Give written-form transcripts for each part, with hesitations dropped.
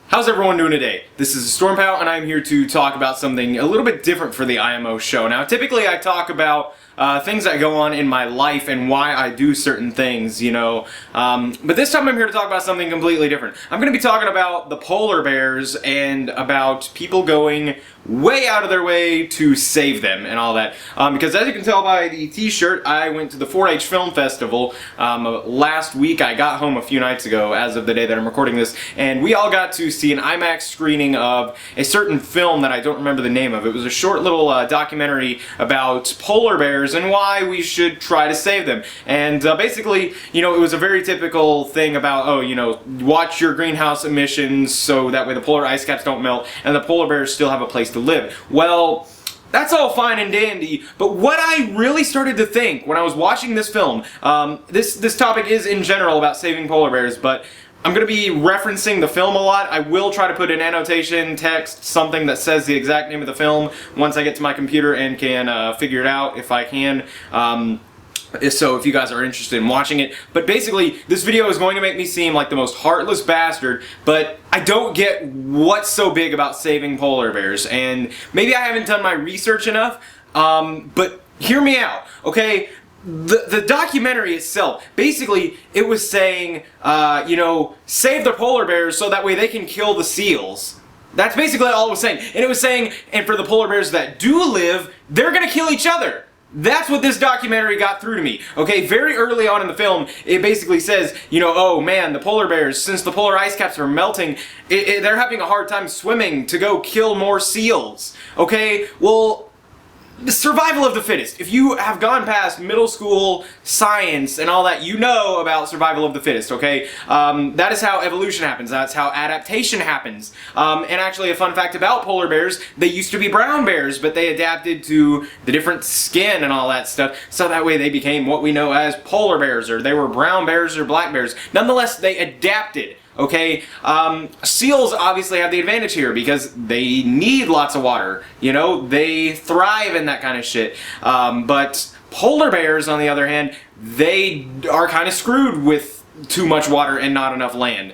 How's everyone doing today? This is TheStormPow, and I'm here to talk about something a little bit different for the IMO show. Now, typically I talk about things that go on in my life and why I do certain things, you know. But this time I'm here to talk about something completely different. I'm going to be talking about the polar bears and about people going way out of their way to save them and all that. Because as you can tell by the t-shirt, I went to the 4-H Film Festival last week. I got home a few nights ago as of the day that I'm recording this, and we all got to see an IMAX screening of a certain film that I don't remember the name of. It was a short little documentary about polar bears and why we should try to save them. And basically, you know, it was a very typical thing about, oh, you know, watch your greenhouse emissions so that way the polar ice caps don't melt and the polar bears still have a place to live. Well, that's all fine and dandy, but what I really started to think when I was watching this film, this topic is in general about saving polar bears, but I'm going to be referencing the film a lot. I will try to put an annotation, text, something that says the exact name of the film once I get to my computer and can figure it out if I can. So if you guys are interested in watching it. But basically, this video is going to make me seem like the most heartless bastard, but I don't get what's so big about saving polar bears. And maybe I haven't done my research enough, but hear me out, okay? The documentary itself, basically, it was saying, you know, save the polar bears so that way they can kill the seals. That's basically all it was saying. And it was saying, and for the polar bears that do live, they're gonna kill each other. That's what this documentary got through to me. Okay, very early on in the film, it basically says, you know, oh man, the polar bears, since the polar ice caps are melting, they're having a hard time swimming to go kill more seals. Okay, well, the survival of the fittest. If you have gone past middle school science and all that, you know about survival of the fittest, okay? That is how evolution happens. That's how adaptation happens. And actually, a fun fact about polar bears, they used to be brown bears, but they adapted to the different skin and all that stuff, so that way they became what we know as polar bears, or they were brown bears or black bears. Nonetheless, they adapted. Okay, seals obviously have the advantage here because they need lots of water. You know, they thrive in that kind of shit. But polar bears, on the other hand, they are kind of screwed with too much water and not enough land.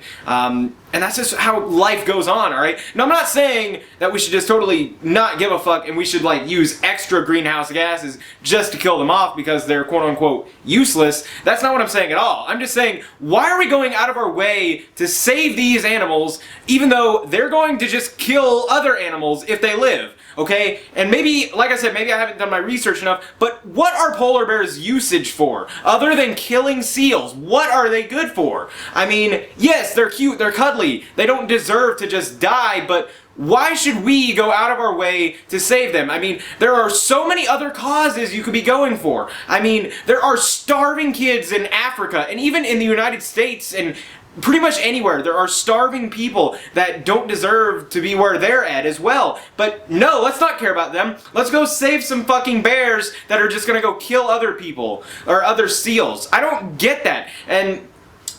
And that's just how life goes on, alright? Now, I'm not saying that we should just totally not give a fuck and we should, like, use extra greenhouse gases just to kill them off because they're quote-unquote useless. That's not what I'm saying at all. I'm just saying, why are we going out of our way to save these animals even though they're going to just kill other animals if they live? Okay, and maybe, like I said, maybe I haven't done my research enough, but what are polar bears' usage for? Other than killing seals, what are they good for? I mean, yes, they're cute, they're cuddly, they don't deserve to just die, but why should we go out of our way to save them? I mean, there are so many other causes you could be going for. I mean, there are starving kids in Africa, and even in the United States, and pretty much anywhere, there are starving people that don't deserve to be where they're at as well. But no, let's not care about them. Let's go save some fucking bears that are just gonna go kill other people, or other seals. I don't get that. And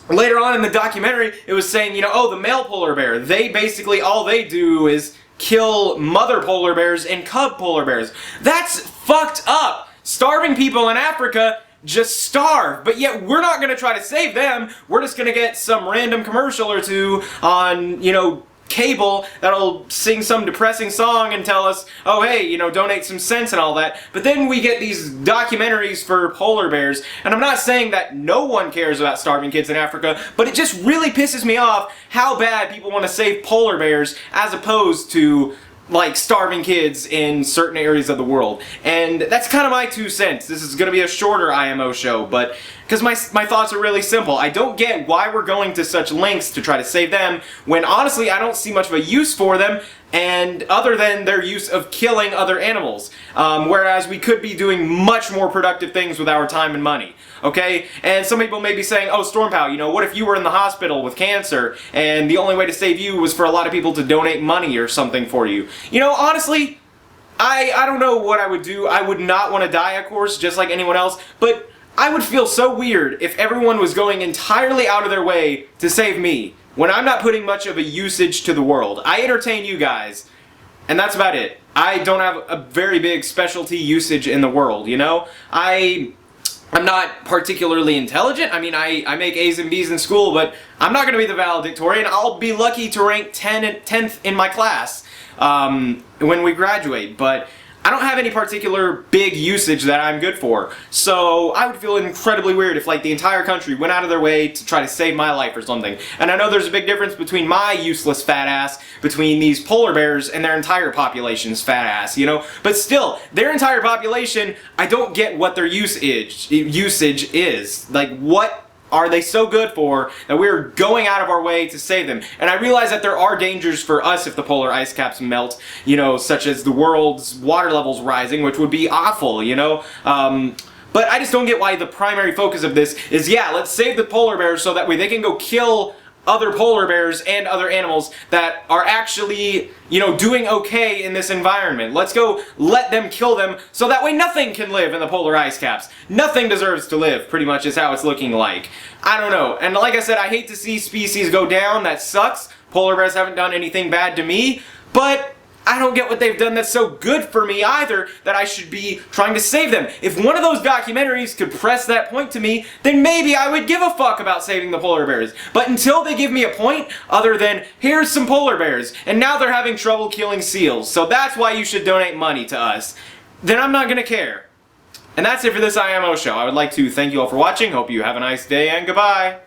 later on in the documentary, it was saying, you know, oh, the male polar bear, they basically, all they do is kill mother polar bears and cub polar bears. That's fucked up. Starving people in Africa just starve, but yet we're not gonna try to save them. We're just gonna get some random commercial or two on, you know, cable that'll sing some depressing song and tell us, oh hey, you know, donate some cents and all that. But then we get these documentaries for polar bears, and I'm not saying that no one cares about starving kids in Africa, but it just really pisses me off how bad people want to save polar bears as opposed to, like, starving kids in certain areas of the world. And that's kind of my 2 cents. This is going to be a shorter IMO show, but because my thoughts are really simple. I don't get why we're going to such lengths to try to save them when honestly I don't see much of a use for them, and other than their use of killing other animals. Whereas we could be doing much more productive things with our time and money. Okay? And some people may be saying, oh, TheStormPow, you know, what if you were in the hospital with cancer and the only way to save you was for a lot of people to donate money or something for you? You know, honestly, I don't know what I would do. I would not want to die, of course, just like anyone else, but I would feel so weird if everyone was going entirely out of their way to save me when I'm not putting much of a usage to the world. I entertain you guys, and that's about it. I don't have a very big specialty usage in the world, you know? I I'm not particularly intelligent. I mean, I make A's and B's in school, but I'm not going to be the valedictorian. I'll be lucky to rank 10th in my class when we graduate, but I don't have any particular big usage that I'm good for. So I would feel incredibly weird if like the entire country went out of their way to try to save my life or something. And I know there's a big difference between my useless fat ass between these polar bears and their entire population's fat ass, you know? But still, their entire population, I don't get what their usage is. Like, what are they so good for that we're going out of our way to save them? And I realize that there are dangers for us if the polar ice caps melt, you know, such as the world's water levels rising, which would be awful, you know? But I just don't get why the primary focus of this is, yeah, let's save the polar bears so that way they can go kill other polar bears and other animals that are actually, you know, doing okay in this environment. Let's go let them kill them so that way nothing can live in the polar ice caps. Nothing deserves to live, pretty much is how it's looking like. I don't know. And like I said, I hate to see species go down. That sucks. Polar bears haven't done anything bad to me, but I don't get what they've done that's so good for me either that I should be trying to save them. If one of those documentaries could press that point to me, then maybe I would give a fuck about saving the polar bears. But until they give me a point other than, here's some polar bears, and now they're having trouble killing seals, so that's why you should donate money to us, then I'm not gonna care. And that's it for this IMO show. I would like to thank you all for watching, hope you have a nice day, and goodbye!